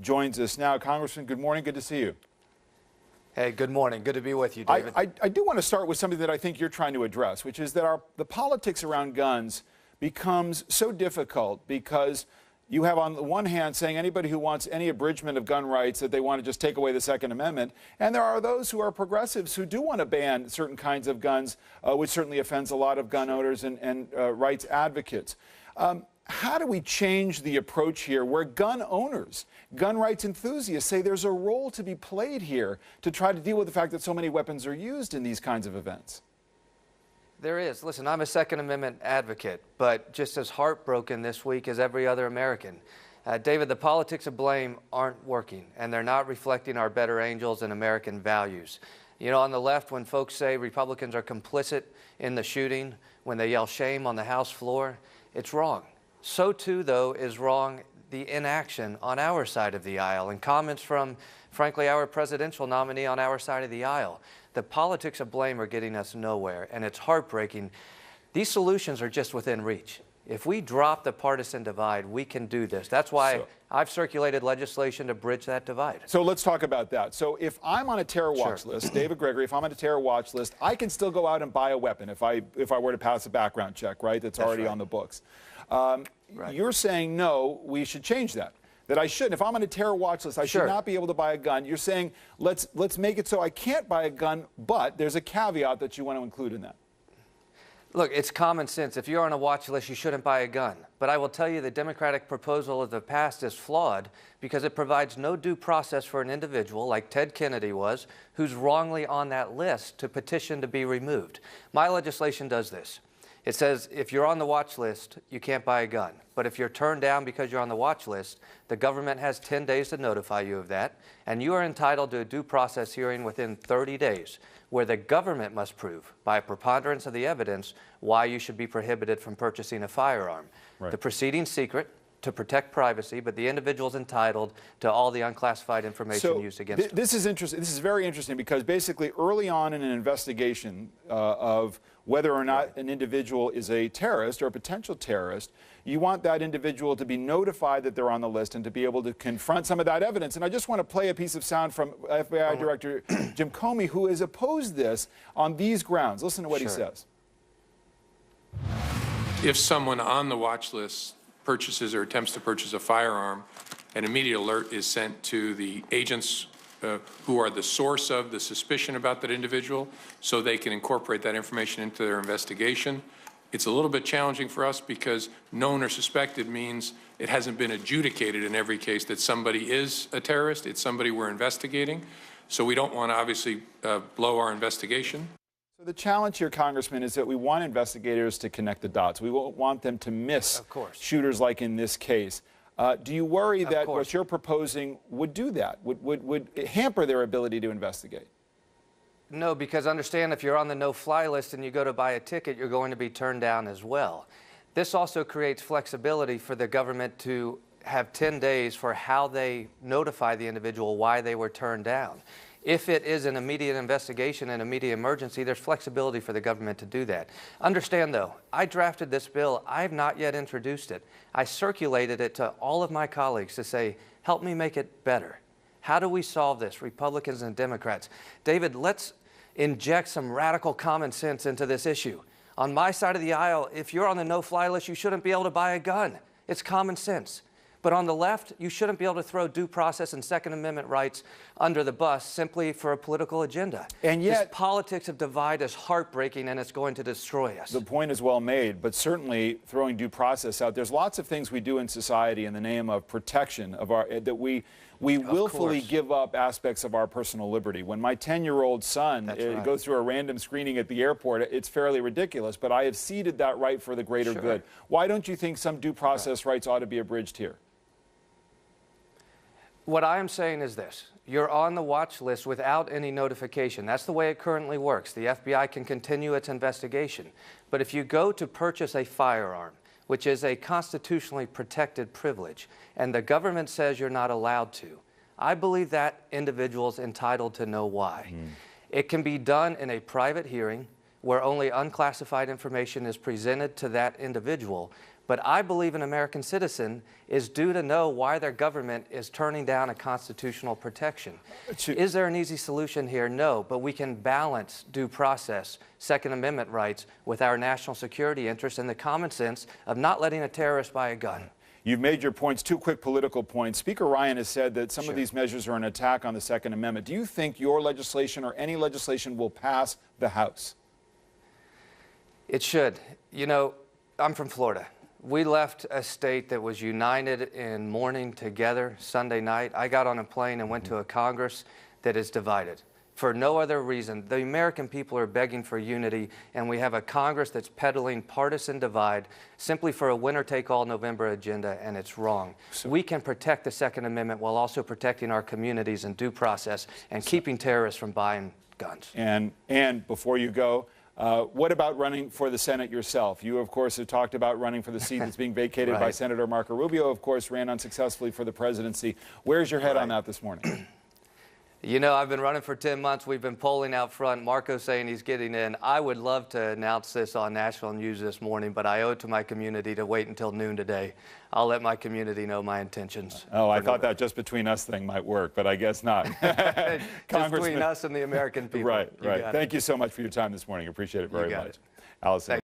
joins us now. Congressman, good morning. Good to see you. Hey, good morning. Good to be with you, David. I do want to start with something that I think you're trying to address, which is that the politics around guns becomes so difficult because you have on the one hand saying anybody who wants any abridgment of gun rights, that they want to just take away the Second Amendment. And there are those who are progressives who do want to ban certain kinds of guns, which certainly offends a lot of gun owners and rights advocates. How do we change the approach here where gun owners, gun rights enthusiasts say there's a role to be played here to try to deal with the fact that so many weapons are used in these kinds of events? There is. Listen, I'm a Second Amendment advocate, but just as heartbroken this week as every other American. David, the politics of blame aren't working, and they're not reflecting our better angels and American values. You know, on the left, when folks say Republicans are complicit in the shooting, when they yell shame on the House floor, it's wrong. So too, though, is wrong the inaction on our side of the aisle and comments from, frankly, our presidential nominee on our side of the aisle. The politics of blame are getting us nowhere, and it's heartbreaking. These solutions are just within reach. If we drop the partisan divide, we can do this. That's why I've circulated legislation to bridge that divide. So let's talk about that. So if I'm on a terror watch list, David Gregory, if I'm on a terror watch list, I can still go out and buy a weapon if I were to pass a background check, right? That's already on the books. You're saying, no, we should change that. That I shouldn't. If I'm on a terror watch list, I should not be able to buy a gun. You're saying, let's make it so I can't buy a gun, but there's a caveat that you want to include in that. Look, it's common sense. If you're on a watch list, you shouldn't buy a gun. But I will tell you the Democratic proposal of the past is flawed because it provides no due process for an individual, like Ted Kennedy was, who's wrongly on that list to petition to be removed. My legislation does this. It says if you're on the watch list, you can't buy a gun. But if you're turned down because you're on the watch list, the government has 10 days to notify you of that, and you are entitled to a due process hearing within 30 days, where the government must prove, by a preponderance of the evidence, why you should be prohibited from purchasing a firearm. The proceeding's secret to protect privacy, but the individual is entitled to all the unclassified information used against him. This is interesting. This is very interesting because basically early on in an investigation of whether or not an individual is a terrorist or a potential terrorist, you want that individual to be notified that they're on the list and to be able to confront some of that evidence. And I just want to play a piece of sound from FBI Director Jim Comey, who has opposed this on these grounds. Listen to what he says. If someone on the watch list purchases or attempts to purchase a firearm, an immediate alert is sent to the agents who are the source of the suspicion about that individual, so they can incorporate that information into their investigation. It's a little bit challenging for us because known or suspected means it hasn't been adjudicated in every case that somebody is a terrorist. It's somebody we're investigating. So we don't want to obviously blow our investigation. So the challenge here, Congressman, is that we want investigators to connect the dots. We won't want them to miss shooters like in this case. Do you worry that what you're proposing would do that, would hamper their ability to investigate? No, because understand, if you're on the no-fly list and you go to buy a ticket, you're going to be turned down as well. This also creates flexibility for the government to have 10 days for how they notify the individual why they were turned down. If it is an immediate investigation and immediate emergency, there's flexibility for the government to do that. Understand, though, I drafted this bill. I have not yet introduced it. I circulated it to all of my colleagues to say, help me make it better. How do we solve this, Republicans and Democrats? David, let's inject some radical common sense into this issue. On my side of the aisle, if you're on the no-fly list, you shouldn't be able to buy a gun. It's common sense. But on the left, you shouldn't be able to throw due process and Second Amendment rights under the bus simply for a political agenda. And yet, this politics of divide is heartbreaking, and it's going to destroy us. The point is well made, but certainly throwing due process out, there's lots of things we do in society in the name of protection of our, that we willfully give up aspects of our personal liberty. When my 10-year-old son goes through a random screening at the airport, it's fairly ridiculous, but I have ceded that right for the greater good. Why don't you think some due process rights ought to be abridged here? What I am saying is this. You're on the watch list without any notification. That's the way it currently works. The FBI can continue its investigation. But if you go to purchase a firearm, which is a constitutionally protected privilege, and the government says you're not allowed to, I believe that individual's entitled to know why. It can be done in a private hearing where only unclassified information is presented to that individual, But I believe an American citizen is due to know why their government is turning down a constitutional protection. Is there an easy solution here? No, but we can balance due process, Second Amendment rights with our national security interests and the common sense of not letting a terrorist buy a gun. You've made your points, 2 quick political points. Speaker Ryan has said that some of these measures are an attack on the Second Amendment. Do you think your legislation or any legislation will pass the House? It should. You know, I'm from Florida. We left a state that was united in mourning together Sunday night. I got on a plane and went to a Congress that is divided for no other reason. The American people are begging for unity, and we have a Congress that's peddling partisan divide simply for a winner-take-all November agenda, and it's wrong. We can protect the Second Amendment while also protecting our communities and due process and keeping terrorists from buying guns. And before you go, what about running for the Senate yourself? You, of course, have talked about running for the seat that's being vacated by Senator Marco Rubio, of course, ran unsuccessfully for the presidency. Where's your head on that this morning? You know, I've been running for 10 months. We've been polling out front. Marco's saying he's getting in. I would love to announce this on national news this morning, but I owe it to my community to wait until noon today. I'll let my community know my intentions. Oh, I thought that just between us thing might work, but I guess not. Just between us and the American people. Right. Thank you so much for your time this morning. Appreciate it very much. Allison.